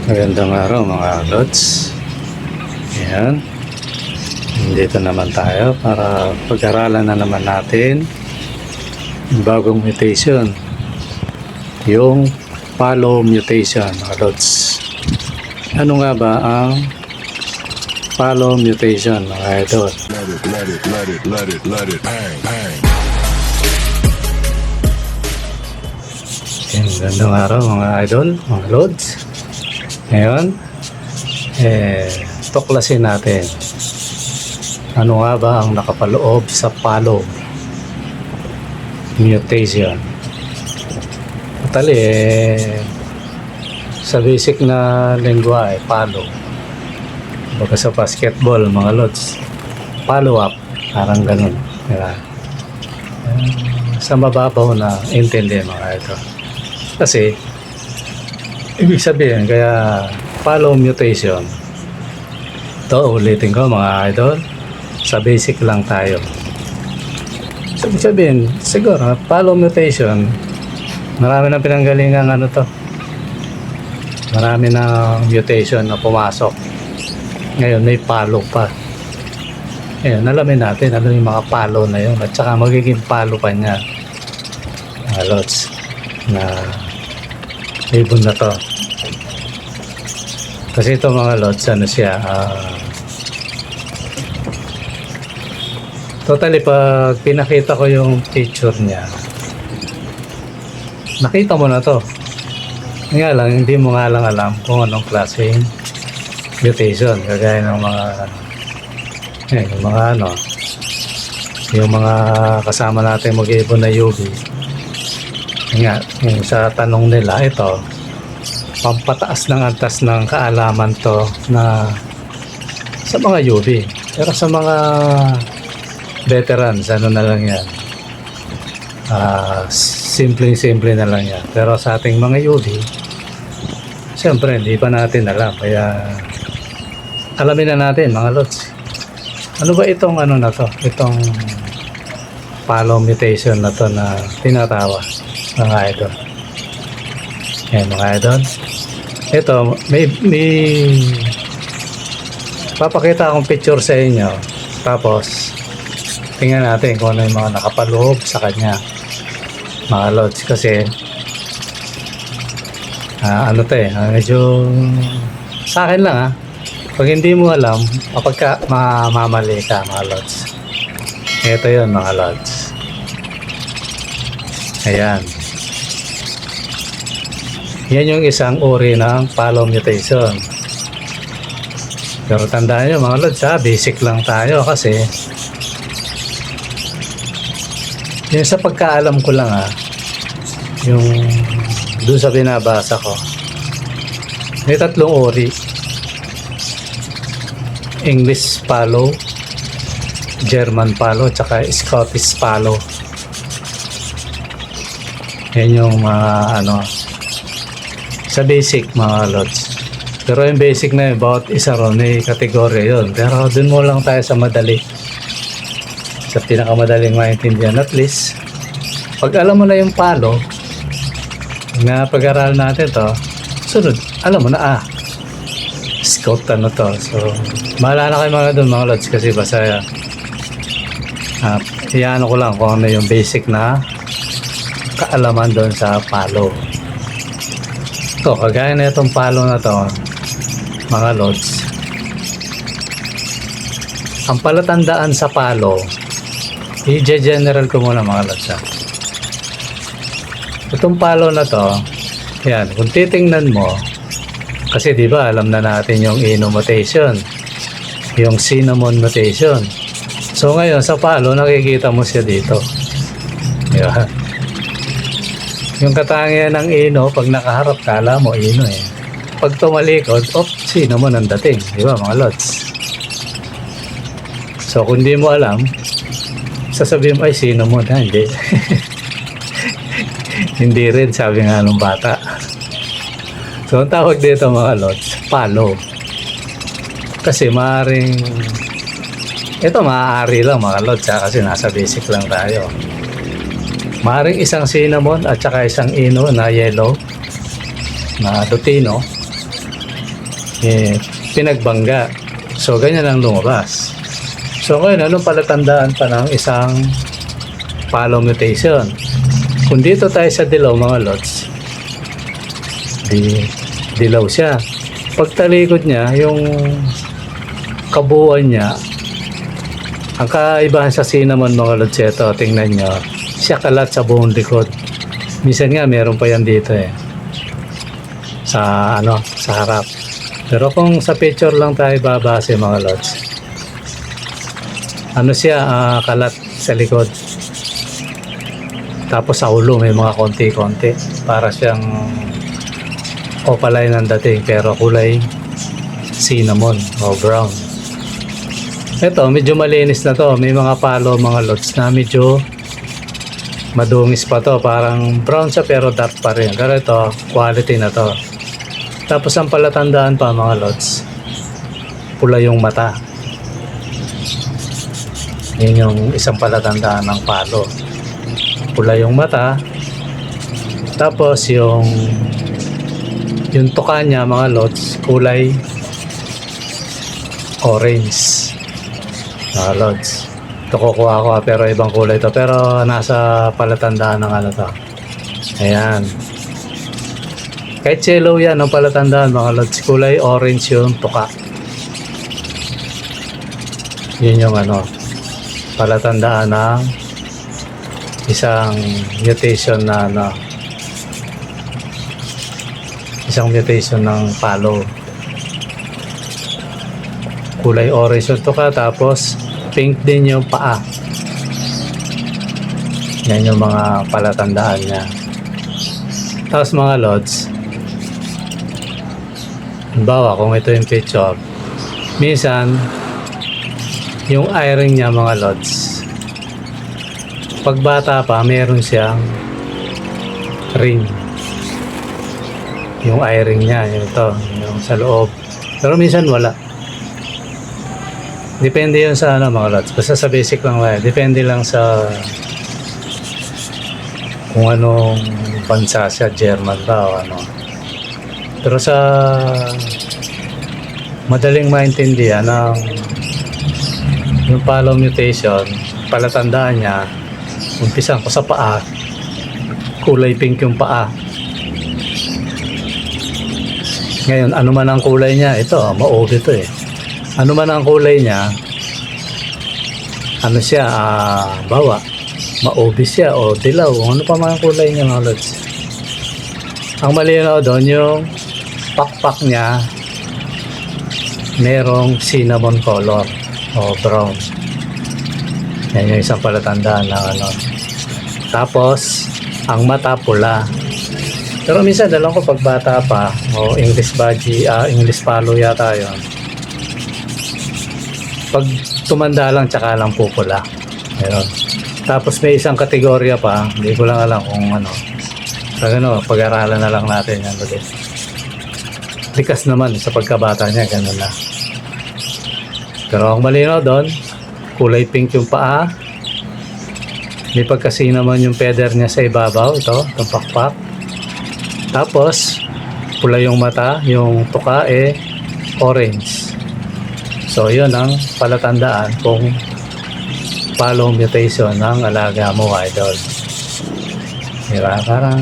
Magandang araw mga lods. Ayan. Dito naman tayo para pag-aralan na naman natin yung bagong mutation. Yung follow mutation mga lods. Ano nga ba ang follow mutation mga idol? Ayan, magandang araw mga idol, mga lods. Ngayon, tuklasin natin ano nga ba ang nakapaloob sa follow mutation. Totally, sa basic na lingwa follow. Baga sa basketball mga lods, follow up, parang ganun, diba? Sa mababaw na intindi mga ito. Kasi ibig sabihin, kaya follow mutation. Ito, ulitin ko mga idol. Sa basic lang tayo. So, ibig sabihin, siguro, follow mutation, marami na pinanggalingan ano to. Marami na mutation na pumasok. Ngayon, may follow pa. Ngayon, alamin natin ano yung mga follow na yun. At saka magiging follow pa niya. Mga lots na ibon na to. Kasi ito mga lods, ano siya, totally pag pinakita ko yung picture niya, nakita mo na to. Nga lang, hindi mo nga lang alam kung anong klaseng mutation. Kagaya ng mga yung mga kasama natin mag-ibon na UV. Nga, yung sa tanong nila, ito pampataas ng antas ng kaalaman to na sa mga UV. Pero sa mga veterans, ano na lang yan, simple na lang yan. Pero sa ating mga UV, siyempre hindi pa natin alam. Kaya alamin na natin mga lods, ano ba itong ano na to, itong follow mutation na to na tinatawa mga idol. Ayan mga idol, ito may papakita akong picture sa inyo, tapos tingnan natin kung ano yung mga nakapaloob sa kanya mga lods. Kasi ano to medyo sa akin lang pag hindi mo alam, kapag mamamali ka mga lods. Ito yun mga lods. Ayan. Yan yung isang uri ng follow mutation. Pero tandaan nyo mga lods, basic lang tayo kasi yung sa pagkaalam ko lang yung doon sa binabasa ko, may tatlong uri. English follow, German follow, tsaka Scottish follow. Yan yung mga sa basic mga lods. Pero yung basic na yun, bawat isa ron may kategorya yun. Pero dun mo lang tayo sa madali, sa pinakamadaling maintindihan. At least pag alam mo na yung follow na pag-aral natin to, sunod alam mo na scout ano to. So maalala kayo mga dun mga lods, kasi basta iyaano ko lang kung ano yung basic na kaalaman doon sa follow. Ito, kagaya na itong follow na to mga lods, ang palatandaan sa follow, i-general ko muna mga lods itong follow na to, yan, kung titingnan mo, kasi di ba alam na natin yung Ino mutation, yung cinnamon mutation. So ngayon sa follow, nakikita mo siya dito, di ba? Yung katangian ng Ino, pag nakaharap ka, alam mo Ino pag tumalikod, cinnamon ang dating, di ba mga lods? So kung di mo alam, sasabihin mo ay cinnamon, hindi. Hindi rin, sabi nga nung bata. So ang tawag dito mga lods, follow. Kasi maaring ito maaari lang mga lods kasi nasa basic lang tayo. Maaring isang cinnamon at saka isang Ino na yellow na lutino, eh, pinagbangga. So, ganyan ang lumabas. So, ngayon, anong palatandaan pa ng isang palo mutation? Kung dito tayo sa dilaw, mga lods, dilaw siya. Pagtalikod niya, yung kabuuan niya, ang kaibahan sa cinnamon, mga lods, ito, tingnan nyo, siya kalat sa buong likod. Minsan nga, meron pa yan dito sa harap. Pero kung sa picture lang tayo babase, mga lods, siya, kalat sa likod. Tapos sa ulo may mga konti-konti, para siyang opaline ng dating, pero kulay cinnamon o brown. Ito, medyo malinis na to. May mga palo, mga lods, na medyo madungis pa to. Parang brown siya pero dark pa rin. Pero ito, quality na to. Tapos ang palatandaan pa, mga lods, pula yung mata. Yun yung isang palatandaan ng palo. Pula yung mata. Tapos yung tuka niya, mga lods, kulay orange. Mga lods, ito kukuha ko pero ibang kulay to, pero nasa palatandaan ng to. Ayan, kahit yellow yan ang palatandaan, mga lods, kulay orange yung tuka. Yun yung palatandaan ng isang mutation na isang mutation ng palo. Kulay orange yung tuka, tapos pink din yung paa. Yan yung mga palatandaan niya. Tapos, mga lods, halimbawa kung ito yung picture, minsan yung eye-ring niya, mga lods, pag bata pa meron siyang ring. Yung eye-ring niya, yung sa loob, pero minsan wala. Depende yun sa mga lods. Basta sa basic lang depende lang sa kung anong bansa siya, German ba o Pero sa madaling maintindihan yung palo mutation, palatandaan niya, umpisan ko sa paa, kulay pink yung paa. Ngayon, ano man ang kulay niya, ito, mauwi ito ano man ang kulay niya, siya, bawa, maubis siya o dilaw, ano pa mga kulay niya, mga lods. Ang malinaw doon, yung pakpak niya merong cinnamon color o brown. Yan yung isang palatandaan ng Tapos ang mata pula. Pero minsan dalang ko pag bata pa, o English budgie, English palo yata yun, pag tumanda lang tsaka lang pupula. Ayun. Tapos may isang kategorya pa, hindi ko lang alam kung pag-aralan na lang natin yan ulit. Likas naman sa pagkabata niya, ganun na. Pero ang malinaw doon, kulay pink yung paa, may pagkasi naman yung feather niya sa ibabaw, itong pakpak. Tapos pula yung mata, yung tuka orange. So yun ang palatandaan kung palo mutation ng alaga mo, idol. Diba? Parang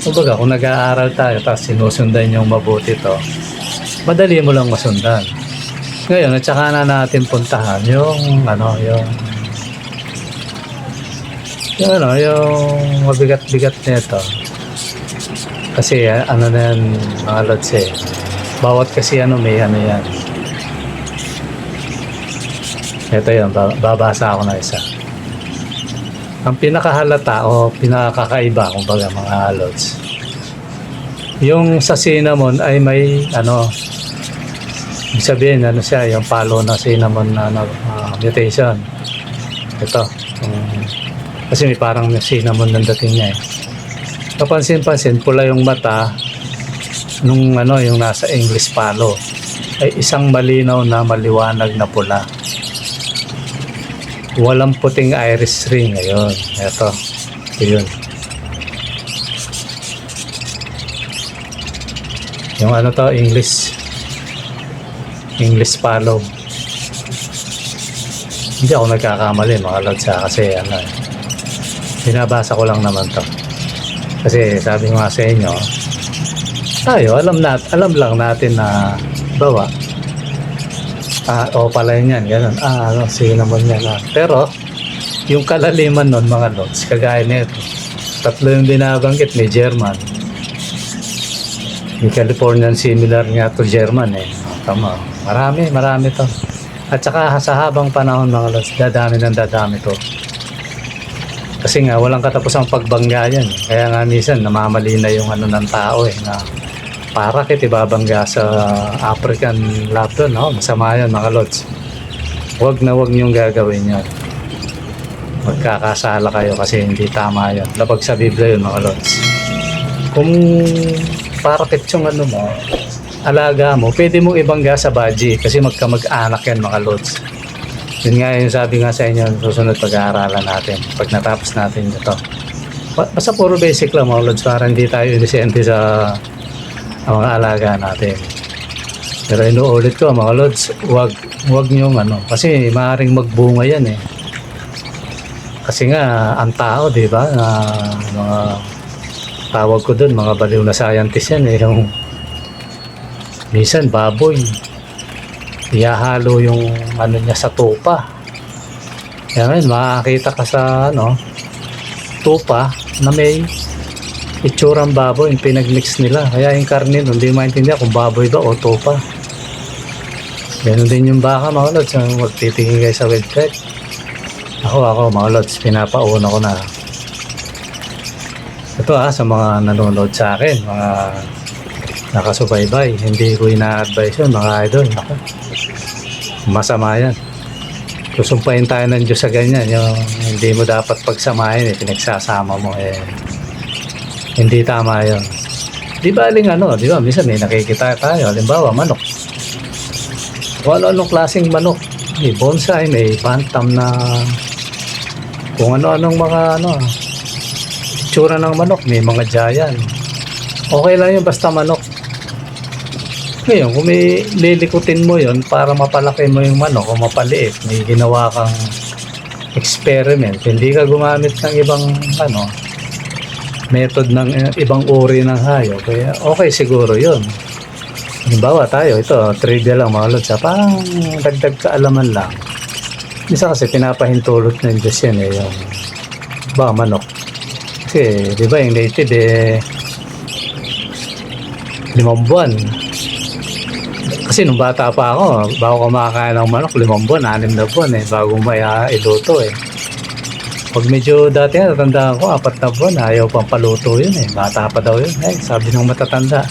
kumbaga kung nag-aaral tayo tapos sinusundan yung mabuti to, madali mo lang masundan. Ngayon, at saka na natin puntahan yung yung mabigat-bigat nito. Kasi na yan, mga lods, bawat kasi may yan. Ito yun, babasa ako na isa. Ang pinakahalata o pinakakaiba, kumbaga, mga lods, yung sa cinnamon ay may ibig sabihin siya, yung palo na cinnamon na mutation. Ito, kasi may parang cinnamon ng dating niya Kapansin-pansin, pula yung mata nung yung nasa English palo ay isang malinaw na maliwanag na pula. Walang puting iris ring. Ayun, ito yun. Yung English English Palo. Hindi ako nagkakamali mga lods kasi ano eh. Binabasa ko lang naman to. Kasi sabi ko nga sa inyo, tayo alam lang natin na bawa. Pala yan, ganun. Sige naman yan. Pero, yung kalaliman nun mga lods, kagaya nito. 3 yung binabanggit, may German. May Californian similar nga to German eh. Tama. Marami to. At saka sa habang panahon mga lods, dadami to. Kasi nga, walang katapusang pagbangga yan. Kaya nga minsan, namamali na yung ano ng tao eh, na parakit ibabangga sa African lapdog, no? Masama yan mga lods. Huwag niyong gagawin yan. Magkakasala kayo kasi hindi tama yan. Labag sa Biblia yun mga lods. Kung parakit yung ano mo, alaga mo, pwede mong ibangga sa baji kasi magkamag-anak yan mga lods. Yun nga yung sabi nga sa inyo, susunod pag-aaralan natin pag natapos natin ito. Basta puro basic lang mga lods para hindi tayo inisente sa mga alaga natin. Pero inuulit ko mga lods, wag nyo kasi maaaring magbunga yan eh. Kasi nga ang tao, di ba, mga tawag ko doon, mga baliw na scientist yan eh, yung minsan baboy ihahalo yung niya sa tupa. Kaya ngayon makakita ka sa tupa na may itsurang baboy yung pinagmix nila. Kaya yung karne nun, hindi maintindihan kung baboy ba o tupa. Ganun din yung baka mga lods. Magtitingin kayo sa website. Ako mga lods, pinapauna ko na. Ito sa mga nanonood sa akin, mga nakasubaybay, hindi ko ina-advise yun mga idol. Ako, masama yan. Susumpahin tayo ng Diyos sa ganyan. Yung hindi mo dapat pagsamahin pinagsasama mo hindi tama yun. Di ba di ba minsan may nakikita tayo, halimbawa manok. Kung ano-anong klaseng manok, may bonsai, may bantam na kung ano-anong mga itsura ng manok, may mga giant. Okay lang yun basta manok. Ngayon, kung may lilikutin mo yun para mapalaki mo yung manok o mapaliit, may ginawa kang experiment, hindi ka gumamit ng ibang method ng ibang uri ng hayop, kaya okay siguro yun. Halimbawa tayo, ito trivia lang mga lods, parang dagdag kaalaman lang. Isa kasi pinapahintulot ng Diyos yan yung manok. Kasi di ba yung native 5 buwan. Kasi nung bata pa ako, bago kumakain ng manok, 5 buwan, 6 na buwan bago may iluto Pag medyo dati natandaan ko, 4 na buwan, ayaw pang paluto yun Bata pa daw yun. Sabi ng matatanda,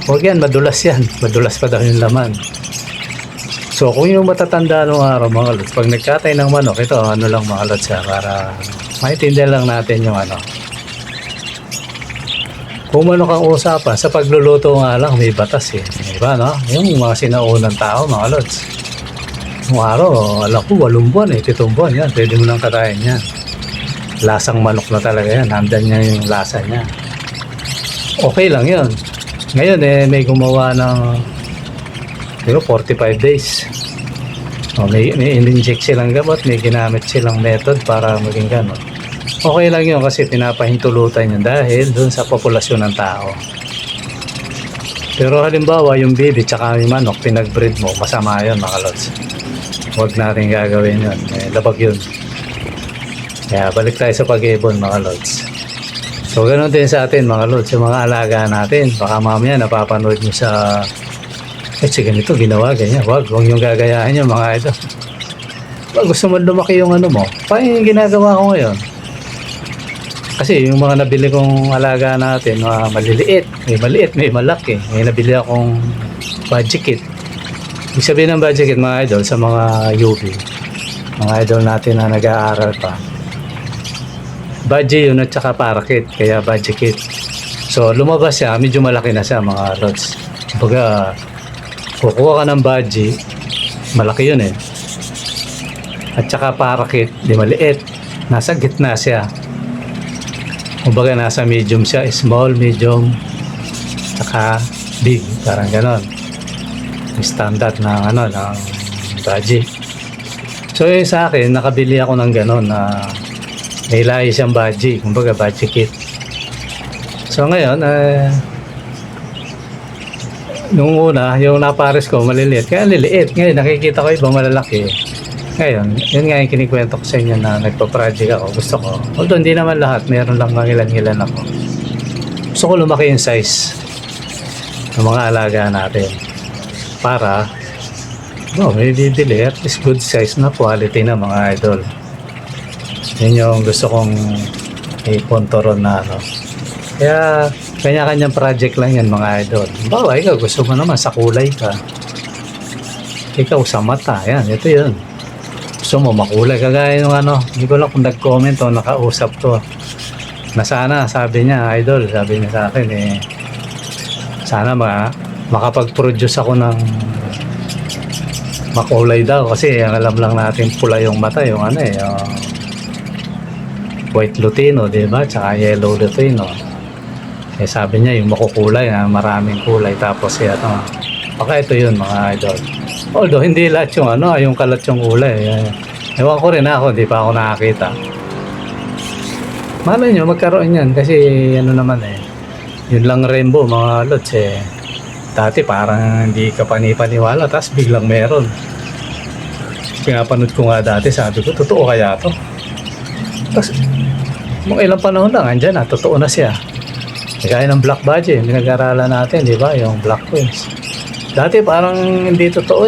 huwag yan, madulas yan. Madulas pa daw yung laman. So kung yung matatanda nung araw mga lods, pag nagkatay ng manok, ito lang mga lods para maintindihan lang natin yung Kung manok ang usapan, sa pagluluto nga lang may batas diba Yung mga sinaunang tao mga lods. Nung araw, alam ko 8 buwan 7 buwan yan, pwede mo nang katayin yan. Lasang manok na talaga yan, nandan niya yung lasa niya. Okay lang yun. Ngayon may gumawa ng 45 days. May in-inject silang gamot, may ginamit silang method para maging gano'n. Okay lang yun kasi pinapahintulutan yun dahil dun sa populasyon ng tao. Pero halimbawa yung baby tsaka yung manok, pinag-breed mo, masama yun mga lods. Huwag natin gagawin yun. Labag yun. Kaya balik tayo sa pag-ibon mga lods. So ganoon din sa atin mga lods, yung mga alaga natin. Baka mamaya napapanood nyo sa ganito ginawa, ganyan. Huwag yung gagayahin yung mga ito. Pag gusto mo lumaki yung mo, paano yung ginagawa ko ngayon? Kasi yung mga nabili kong alaga natin, mga maliliit, may malaki. May nabili akong budget kit. Ibig sabihin ng budget kit mga idol sa mga UB, mga idol natin na nag-aaral pa. Budget yun at saka parakit, kaya budget kit. So lumabas siya, medyo malaki na siya mga lods. Kumbaga, kukuha ka ng budget, malaki yun At saka parakit, di maliit. Nasa gitna siya. Kumbaga nasa medium siya, small, medium, saka big, parang ganon. standard ng ng baji. So sa akin, nakabili ako ng gano'n na may lahi siyang baji, kumbaga baji kit. So ngayon, nung una, yung napares ko maliliit, kaya liliit. Ngayon nakikita ko iba malalaki. Ngayon, yun nga yung kinikwento ko sa inyo na nagpa-project ako. Gusto ko, although hindi naman lahat, meron lang mga ilan-ilan ako. Gusto ko lumaki yung size ng mga alaga natin para may bibili at least good size na quality na mga idol. Yun yung gusto kong ipontoron na Kaya kanya-kanyang project lang yan mga idol. Bawa ikaw gusto mo naman sa kulay ka, ikaw sa mata, yan, ito yun. Gusto mo makulay, kagaya nung hindi ko lang kung nag-comment o nakausap to na sana, sabi niya idol, sabi niya sa akin sana makapag-produce ako ng makulay daw kasi ang alam lang natin pula yung mata, yung yung white lutino, diba? Tsaka yellow lutino. Sabi niya yung makukulay na maraming kulay, tapos baka ito yun mga idol. Although hindi lahat yung yung kalat yung kulay. Ewan ko rin ako, di pa ako nakakita. Malay nyo magkaroon yan kasi naman yun lang rainbow mga lods dati parang hindi ka panipaniwala, tapos biglang meron. Pinapanood ko nga dati, sabi ko totoo kaya to? Tapos mga ilang panahon lang andyan na, totoo na siya. Kaya ng black badge pinag-aralan natin, di ba, yung black queens. Dati parang hindi totoo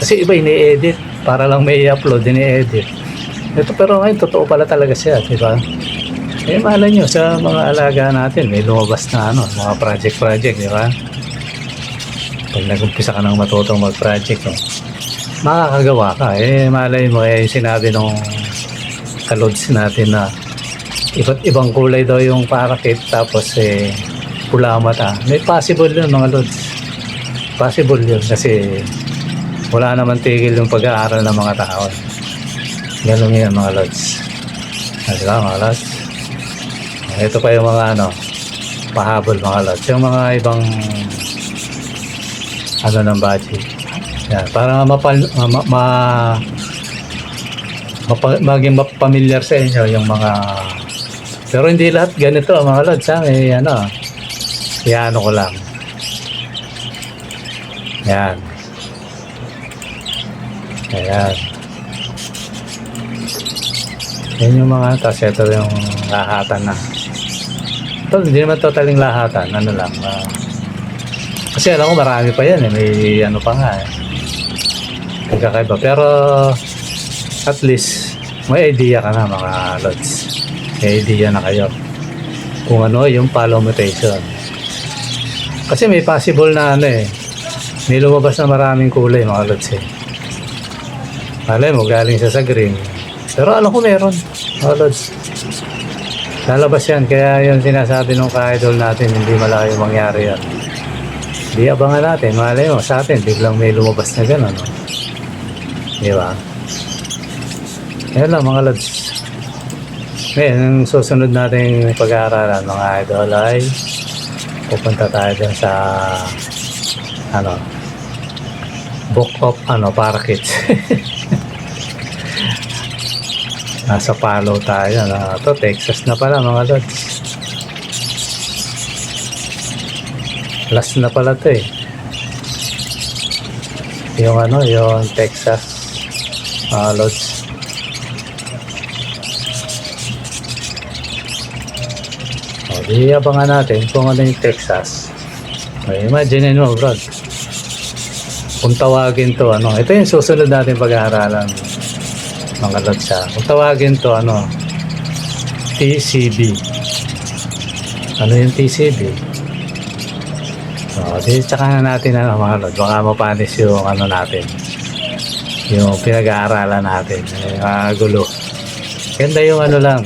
kasi iba ini-edit para lang may i-upload, ini-edit. Ito pero ngayon totoo pala talaga siya, di ba? Malay nyo sa mga alaga natin may lumabas na mga project, di ba? Pag nag-umpisa ka ng matutong mag-project makakagawa ka. Malay mo sinabi nung kalods natin na iba't ibang kulay daw yung parakit, tapos pula mata. May possible yun mga lods, possible yun kasi wala naman tigil yung pag-aaral ng mga tao. Ganun yan mga lods. Diba mga lods? Ito pa yung mga pahabol mga lods, yung mga ibang ng budget yan, para maging mapamilyar sa inyo yung mga, pero hindi lahat ganito mga lods ko lang yan. Ayan. Yan yung mga, tas ito yung lahatan na. Ito, hindi naman totaling lahatan. Lang. Kasi alam ko marami pa yan May pa nga Nagkakaiba. Pero, at least, may idea ka na mga lods. May idea na kayo. Kung yung follow mutation. Kasi may possible na may lumabas na maraming kulay mga lods Malay mo galing sa green, pero alam ko meron mga lods, lalabas yan. Kaya yung sinasabi nung ka-idol natin, hindi malayo mangyari yan. Di abangan natin, malay mo sa atin biglang may lumabas na gano'n di ba? Yan lang mga lods. Ngayon ang susunod nating pag-aaralan mga idol ay pupunta tayo dyan sa book of parakeets. Nasa Palo tayo to Texas na pala mga lods. Last na pala to yung yung Texas mga lods. Di abangan natin kung yung Texas. Imagine mo bro, kung tawagin to ito yung susunod natin pag-aaralan mga lods kung tawagin to TCB. Yung TCB? Di tsaka na natin mga lods, baka mapanis yung natin, yung pinag-aaralan natin, gulo. Ganda yung lang,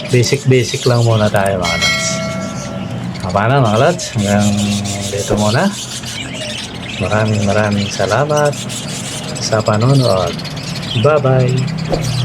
basic lang muna tayo mga lods. Paano mga lods, hanggang dito muna. Maraming salamat sa panonood. Bye-bye.